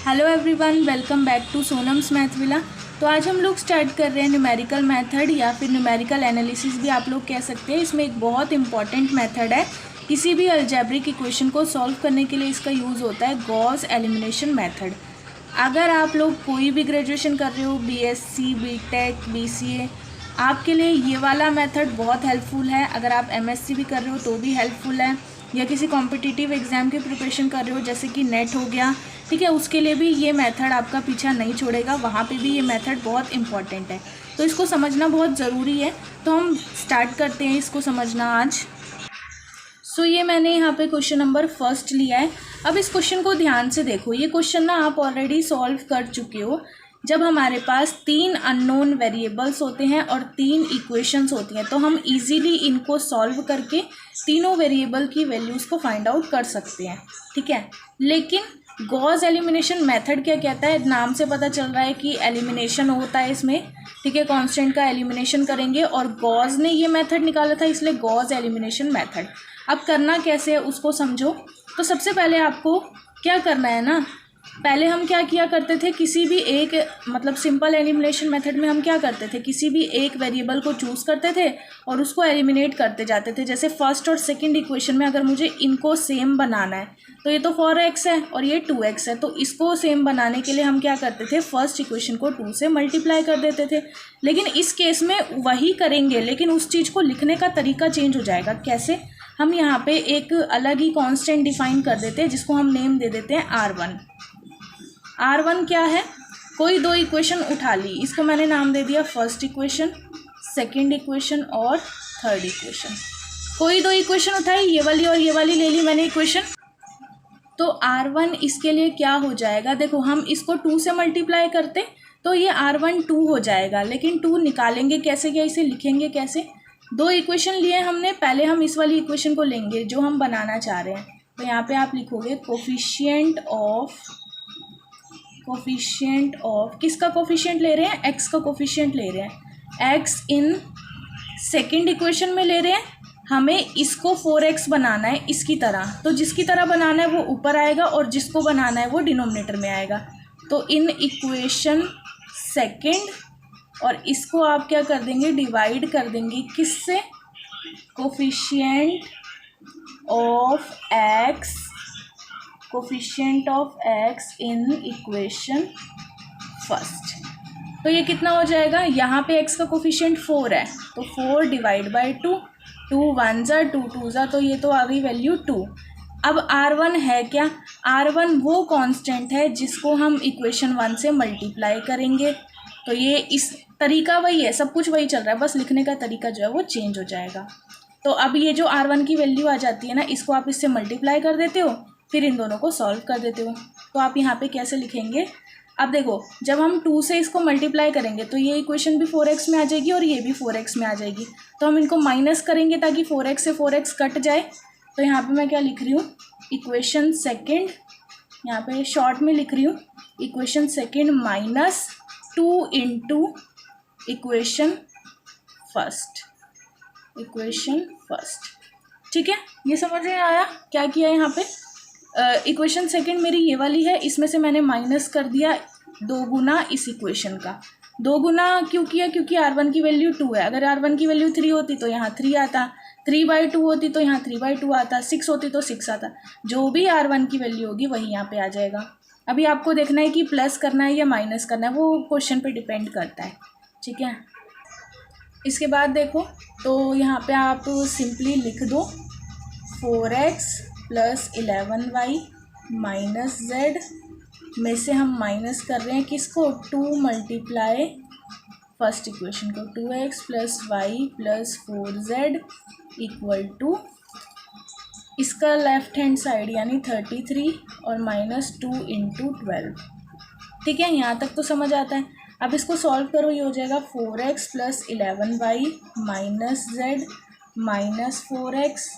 Hello everyone, welcome back to Sonam's math villa. तो आज हम लोग स्टार्ट कर रहे हैं न्यूमेरिकल मेथड या फिर न्यूमेरिकल एनालिसिस भी आप लोग कह सकते हैं। इसमें एक बहुत इंपॉर्टेंट मेथड है। किसी भी अलजेब्रिक इक्वेशन को सॉल्व करने के लिए इसका यूज़ होता है गॉस एलिमिनेशन मेथड। अगर आप लोग कोई भी ग्रेजुएशन कर रहे हो, बीएससी, बीटेक, बीसीए, आपके लिए ये वाला मेथड बहुत हेल्पफुल है। अगर आप एमएससी भी कर रहे हो तो भी हेल्पफुल है, या किसी कॉम्पिटिटिव एग्ज़ाम की प्रिपरेशन कर रहे हो जैसे कि नेट हो गया, ठीक है, उसके लिए भी ये मेथड आपका पीछा नहीं छोड़ेगा। वहाँ पे भी ये मेथड बहुत इंपॉर्टेंट है, तो इसको समझना बहुत ज़रूरी है। तो हम स्टार्ट करते हैं इसको समझना आज। ये मैंने यहाँ पे क्वेश्चन नंबर फर्स्ट लिया है। अब इस क्वेश्चन को ध्यान से देखो। ये क्वेश्चन ना आप ऑलरेडी सॉल्व कर चुके हो जब हमारे पास 3 अननोन वेरिएबल्स होते हैं और 3 इक्वेशंस होती हैं, तो हम इजीली इनको सॉल्व करके तीनों वेरिएबल की वैल्यूज़ को फाइंड आउट कर सकते हैं, ठीक है। लेकिन गॉस एलिमिनेशन मेथड क्या कहता है? नाम से पता चल रहा है कि एलिमिनेशन होता है इसमें, ठीक है। कांस्टेंट का एलिमिनेशन करेंगे और गॉस ने ये मेथड निकाला था, इसलिए गॉस एलिमिनेशन मेथड। अब करना कैसे है उसको समझो। तो सबसे पहले आपको क्या करना है ना, पहले हम क्या किया करते थे, किसी भी एक मतलब सिंपल एलिमिनेशन मेथड में हम क्या करते थे, किसी भी एक वेरिएबल को चूज़ करते थे और उसको एलिमिनेट करते जाते थे। जैसे फर्स्ट और सेकंड इक्वेशन में अगर मुझे इनको सेम बनाना है, तो ये तो 4x है और ये 2x है, तो इसको सेम बनाने के लिए हम क्या करते थे, फर्स्ट इक्वेशन को 2 से मल्टीप्लाई कर देते थे। लेकिन इस केस में वही करेंगे, लेकिन उस चीज़ को लिखने का तरीका चेंज हो जाएगा। कैसे? हम यहाँ पे एक अलग ही कॉन्स्टेंट डिफाइन कर देते हैं जिसको हम नेम दे देते हैं R1। R1 क्या है? कोई दो इक्वेशन उठा ली, इसको मैंने नाम दे दिया फर्स्ट इक्वेशन, सेकंड इक्वेशन और थर्ड इक्वेशन। कोई दो इक्वेशन उठाई, ये वाली और ये वाली ले ली मैंने इक्वेशन। तो R1 इसके लिए क्या हो जाएगा, देखो हम इसको 2 से मल्टीप्लाई करते तो ये R1 2 हो जाएगा। लेकिन 2 निकालेंगे कैसे, क्या इसे लिखेंगे कैसे? दो इक्वेशन लिए हमने, पहले हम इस वाली इक्वेशन को लेंगे जो हम बनाना चाह रहे हैं। तो यहाँ पे आप लिखोगे कोफिशिएंट ऑफ किसका कोफिशिएंट ले रहे हैं? एक्स का कोफिशिएंट ले रहे हैं। एक्स इन सेकंड इक्वेशन में ले रहे हैं, हमें इसको 4x बनाना है इसकी तरह। तो जिसकी तरह बनाना है वो ऊपर आएगा और जिसको बनाना है वो डिनोमिनेटर में आएगा। तो इन इक्वेशन सेकंड, और इसको आप क्या कर देंगे, डिवाइड कर देंगे किससे? Coefficient of x in equation first. तो ये कितना हो जाएगा, यहाँ पे x का कोफिशिएंट 4 है, तो 4 डिवाइड बाई 2, 2 1 ज़ा 2 2 ज़ा, तो ये तो आ गई वैल्यू 2। अब R1 है क्या? R1 वो कांस्टेंट है जिसको हम इक्वेशन 1 से मल्टीप्लाई करेंगे। तो ये इस तरीका वही है, सब कुछ वही चल रहा है, बस लिखने का तरीका जो है वो चेंज हो जाएगा। तो अब ये जो R1 की वैल्यू आ जाती है ना, इसको आप इससे मल्टीप्लाई कर देते हो, फिर इन दोनों को सॉल्व कर देते हो। तो आप यहाँ पे कैसे लिखेंगे? अब देखो, जब हम 2 से इसको मल्टीप्लाई करेंगे तो ये इक्वेशन भी 4x में आ जाएगी और ये भी 4x में आ जाएगी। तो हम इनको माइनस करेंगे ताकि 4x से 4x कट जाए। तो यहाँ पे मैं क्या लिख रही हूँ, इक्वेशन सेकेंड, यहाँ पे शॉर्ट में लिख रही हूँ equation second minus 2 into equation first, ठीक है। ये समझ में आया क्या किया यहाँ पे? इक्वेशन सेकंड मेरी ये वाली है, इसमें से मैंने माइनस कर दिया 2 गुना इस इक्वेशन का। 2 गुना क्यों किया? क्योंकि R1 की वैल्यू 2 है। अगर R1 की वैल्यू 3 होती तो यहाँ 3 आता, 3/2 होती तो यहाँ 3/2 आता, 6 होती तो 6 आता। जो भी R1 की वैल्यू होगी वही यहाँ पे आ जाएगा। अभी आपको देखना है कि प्लस करना है या माइनस करना है, वो क्वेश्चन पे डिपेंड करता है, ठीक है। इसके बाद देखो, तो यहाँ पे आप सिंपली लिख दो 4x plus 11y minus z में से हम माइनस कर रहे हैं किसको? 2 मल्टीप्लाई फर्स्ट इक्वेशन को, 2x plus y plus 4z equal to इसका लेफ्ट हैंड साइड यानी 33 और माइनस 2 इंटू 12, ठीक है। यहाँ तक तो समझ आता है। अब इसको सॉल्व करो, ये हो जाएगा 4x plus 11y minus z minus 4x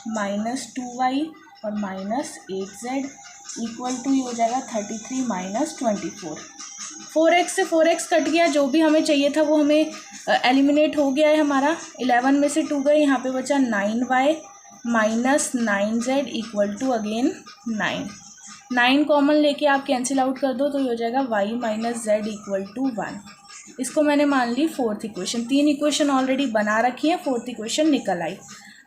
minus 2y और माइनस 8z इक्वल टू ये हो जाएगा 33 माइनस 24। 4x से 4x कट गया, जो भी हमें चाहिए था वो हमें एलिमिनेट हो गया है हमारा। 11 में से 2 गए, यहाँ पे बचा 9y minus 9z equal to again 9। 9 common लेके आप कैंसिल आउट कर दो तो ये हो जाएगा y minus z equal to 1। इसको मैंने मान ली फोर्थ इक्वेशन। 3 इक्वेशन ऑलरेडी बना रखी है, फोर्थ इक्वेशन निकल आई।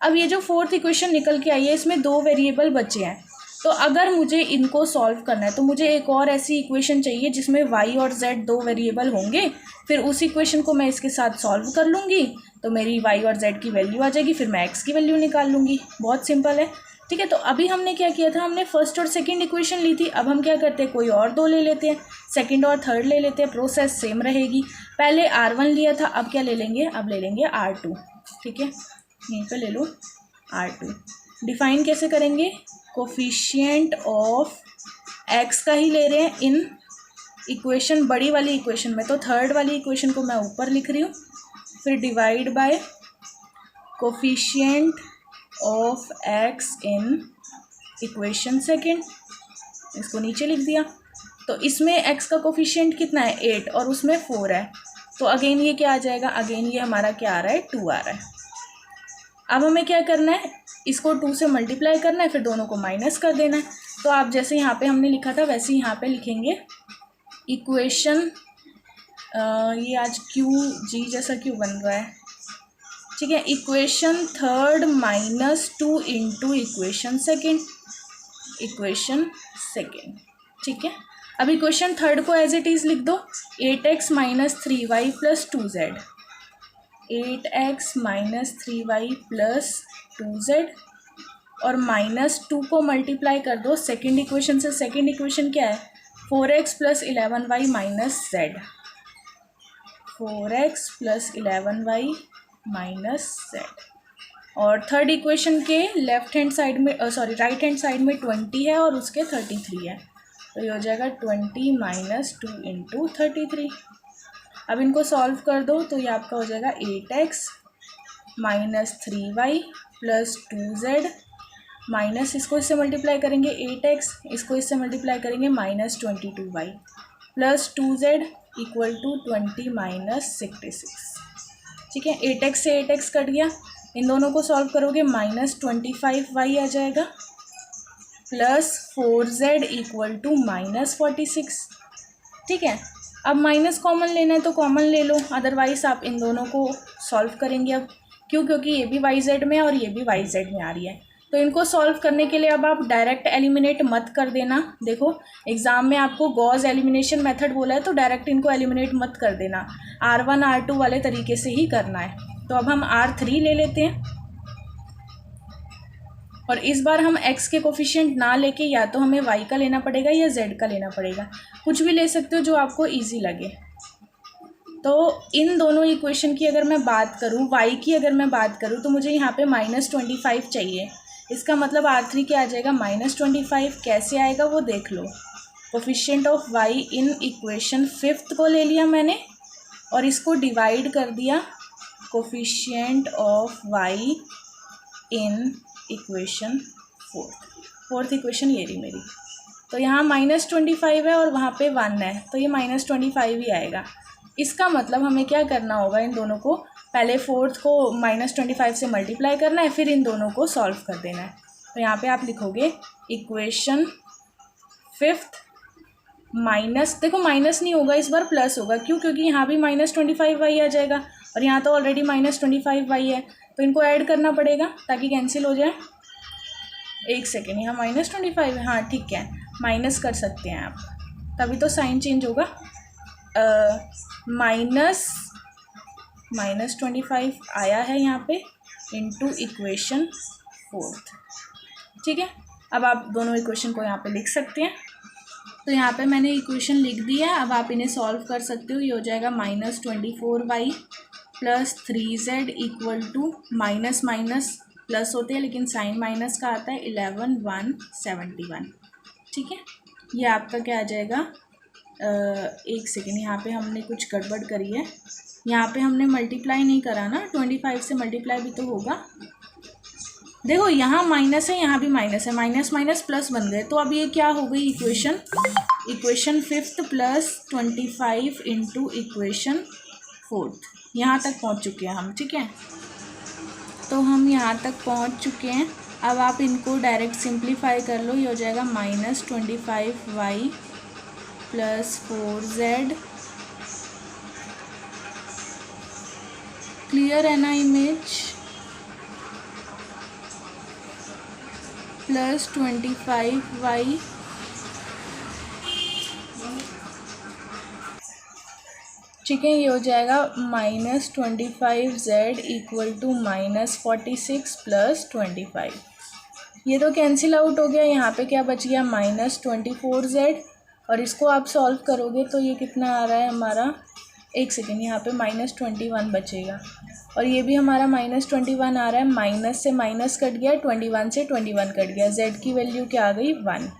अब ये जो फोर्थ इक्वेशन निकल के आई है इसमें 2 वेरिएबल बचे हैं, तो अगर मुझे इनको सॉल्व करना है तो मुझे एक और ऐसी इक्वेशन चाहिए जिसमें y और z 2 वेरिएबल होंगे। फिर उस इक्वेशन को मैं इसके साथ सॉल्व कर लूँगी तो मेरी y और z की वैल्यू आ जाएगी, फिर मैं x की वैल्यू निकाल लूँगी। बहुत सिंपल है, ठीक है। तो अभी हमने क्या किया था, हमने फर्स्ट और सेकंड इक्वेशन ली थी। अब हम क्या करते हैं, कोई और 2 ले लेते हैं, सेकंड और थर्ड ले लेते हैं, प्रोसेस सेम रहेगी। पहले R1 लिया था, अब क्या ले लेंगे, अब ले लेंगे R2, ठीक है। यहीं पे ले लो R2। डिफाइन कैसे करेंगे, कोफिशिएंट ऑफ x का ही ले रहे हैं इन इक्वेशन, बड़ी वाली इक्वेशन में, तो थर्ड वाली इक्वेशन को मैं ऊपर लिख रही हूँ, फिर divide by coefficient of x in equation second, इसको नीचे लिख दिया। तो इसमें x का कोफिशिएंट कितना है, 8, और उसमें 4 है, तो अगेन ये क्या आ जाएगा, अगेन ये हमारा क्या आ रहा है, 2 आ रहा है। अब हमें क्या करना है, इसको 2 से मल्टीप्लाई करना है, फिर दोनों को माइनस कर देना है। तो आप जैसे यहाँ पे हमने लिखा था वैसे यहाँ पे लिखेंगे इक्वेशन, ये आज QG जैसा क्यों बन रहा है, ठीक है। Equation third minus 2 into equation second, equation second, ठीक है। अब इक्वेशन थर्ड को एज इट इज़ लिख दो, 8x minus 3y plus 2z, 8x minus 3y plus 2z, और माइनस 2 को मल्टीप्लाई कर दो सेकेंड इक्वेशन से। सेकेंड इक्वेशन क्या है, 4x plus 11y minus z, 4x plus 11y minus z। और थर्ड इक्वेशन के लेफ्ट हैंड साइड में, राइट हैंड साइड में 20 है और उसके 33 है, तो ये हो जाएगा 20 माइनस 2 इंटू 33। अब इनको सॉल्व कर दो तो ये आपका हो जाएगा 8x minus 3y plus 2z, minus इसको इससे मल्टीप्लाई करेंगे 8x, इसको इससे मल्टीप्लाई करेंगे minus 22y plus 2z equal to 20 minus 66, ठीक है। 8x से 8x कट गया, इन दोनों को सॉल्व करोगे माइनस 25y आ जाएगा plus 4z equal to minus 46, ठीक है। अब माइनस कॉमन लेना है तो कॉमन ले लो, अदरवाइज़ आप इन दोनों को सॉल्व करेंगे। अब क्यों, क्योंकि ये भी yz में है और ये भी yz में आ रही है, तो इनको सॉल्व करने के लिए अब आप डायरेक्ट एलिमिनेट मत कर देना। देखो एग्ज़ाम में आपको गॉस एलिमिनेशन मेथड बोला है तो डायरेक्ट इनको एलिमिनेट मत कर देना, R1 R2 वाले तरीके से ही करना है। तो अब हम R3 ले लेते हैं, और इस बार हम x के कोफिशिएंट ना लेके या तो हमें y का लेना पड़ेगा या z का लेना पड़ेगा, कुछ भी ले सकते हो जो आपको ईजी लगे। तो इन दोनों इक्वेशन की अगर मैं बात करूँ, y की अगर मैं बात करूँ तो मुझे यहाँ पे माइनस 25 चाहिए, इसका मतलब R3 क्या आ जाएगा, माइनस 25। कैसे आएगा वो देख लो, coefficient of y in equation fifth को ले लिया मैंने और इसको डिवाइड कर दिया coefficient of y in equation fourth equation ये रही मेरी। तो यहाँ माइनस 25 है और वहाँ पे 1 है, तो ये माइनस 25 ही आएगा। इसका मतलब हमें क्या करना होगा, इन दोनों को पहले फोर्थ को माइनस 25 से मल्टीप्लाई करना है, फिर इन दोनों को सॉल्व कर देना है। तो यहाँ पे आप लिखोगे इक्वेशन फिफ्थ माइनस, देखो माइनस नहीं होगा इस बार प्लस होगा, क्यों, क्योंकि यहाँ भी माइनस 25y आ जाएगा और यहाँ तो ऑलरेडी माइनस 25y है, तो इनको ऐड करना पड़ेगा ताकि कैंसिल हो जाए। एक सेकेंड, यहाँ माइनस 25 है, हाँ ठीक है, माइनस कर सकते हैं आप, तभी तो साइन चेंज होगा। माइनस 25 आया है यहाँ पे इंटू इक्वेशन फोर्थ, ठीक है। अब आप दोनों इक्वेशन को यहाँ पे लिख सकते हैं। तो यहाँ पे मैंने इक्वेशन लिख दी है, अब आप इन्हें सॉल्व कर सकते हो। ये हो जाएगा minus 24y plus 3z equal to minus minus plus होते हैं लेकिन साइन माइनस का आता है 11,171, ठीक है। ये आपका क्या आ जाएगा, एक सेकेंड, यहाँ पे हमने कुछ गड़बड़ करी है, यहाँ पे हमने मल्टीप्लाई नहीं करा ना, 25 से मल्टीप्लाई भी तो होगा। देखो यहाँ माइनस है, यहाँ भी माइनस है, माइनस माइनस प्लस बन गए, तो अब ये क्या हो गई equation fifth plus 25 into equation fourth. यहाँ तक पहुँच चुके हैं हम, ठीक है। तो हम यहाँ तक पहुँच चुके हैं अब आप इनको डायरेक्ट सिंप्लीफाई कर लो, ये हो जाएगा -25y + 4z। क्लियर है ना इमेज? +25y ठीक है, ये हो जाएगा -25z = -46 + 25। ये तो कैंसिल आउट हो गया। यहाँ पे क्या बच गया? -24z। और इसको आप सॉल्व करोगे तो ये कितना आ रहा है हमारा, एक सेकेंड, यहाँ पे -21 बचेगा और ये भी हमारा -21 आ रहा है। माइनस से माइनस कट गया, 21 से 21 कट गया। z की वैल्यू क्या आ गई? 1।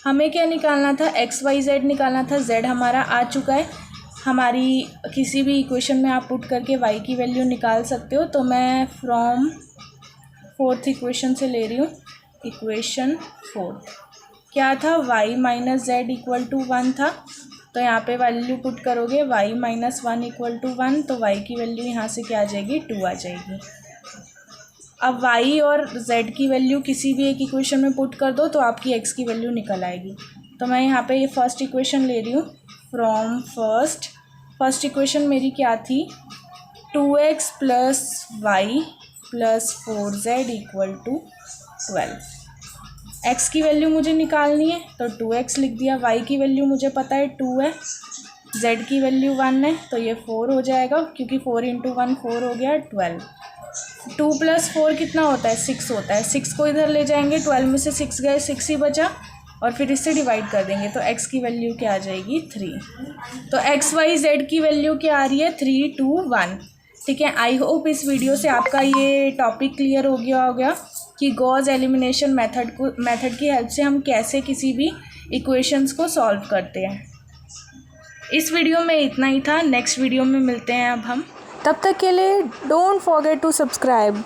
हमें क्या निकालना था? XYZ निकालना था। z हमारा आ चुका है। हमारी किसी भी इक्वेशन में आप पुट करके y की वैल्यू निकाल सकते हो। तो मैं फ्रॉम 4th इक्वेशन से ले रही हूँ। इक्वेशन 4 क्या था? y - z = 1 था। तो यहाँ पे वैल्यू पुट करोगे y - 1 = 1, तो y की वैल्यू यहाँ से क्या आ जाएगी? 2 आ जाएगी। अब y और z की वैल्यू किसी भी एक इक्वेशन में पुट कर दो तो आपकी x की वैल्यू निकल आएगी। तो मैं यहाँ पे ये फर्स्ट इक्वेशन ले रही हूँ। फ्रॉम फर्स्ट इक्वेशन मेरी क्या थी? 2x + y + 4z = 12। x की वैल्यू मुझे निकालनी है तो 2x लिख दिया। y की वैल्यू मुझे पता है 2 है। z की वैल्यू 1 है तो ये 4 हो जाएगा, क्योंकि 4 × 1 4 हो गया 12। 2 + 4 कितना होता है? 6 होता है। 6 को इधर ले जाएंगे, 12 में से 6 गए, 6 ही बचा और फिर इससे डिवाइड कर देंगे तो x की वैल्यू क्या आ जाएगी? 3। तो XYZ की वैल्यू क्या आ रही है? 3, 2, 1। ठीक है, आई होप इस वीडियो से आपका ये टॉपिक क्लियर हो गया होगा कि गॉस एलिमिनेशन मेथड की हेल्प से हम कैसे किसी भी इक्वेशंस को सॉल्व करते हैं। इस वीडियो में इतना ही था। नेक्स्ट वीडियो में मिलते हैं अब हम। तब तक के लिए डोंट फॉरगेट टू सब्सक्राइब।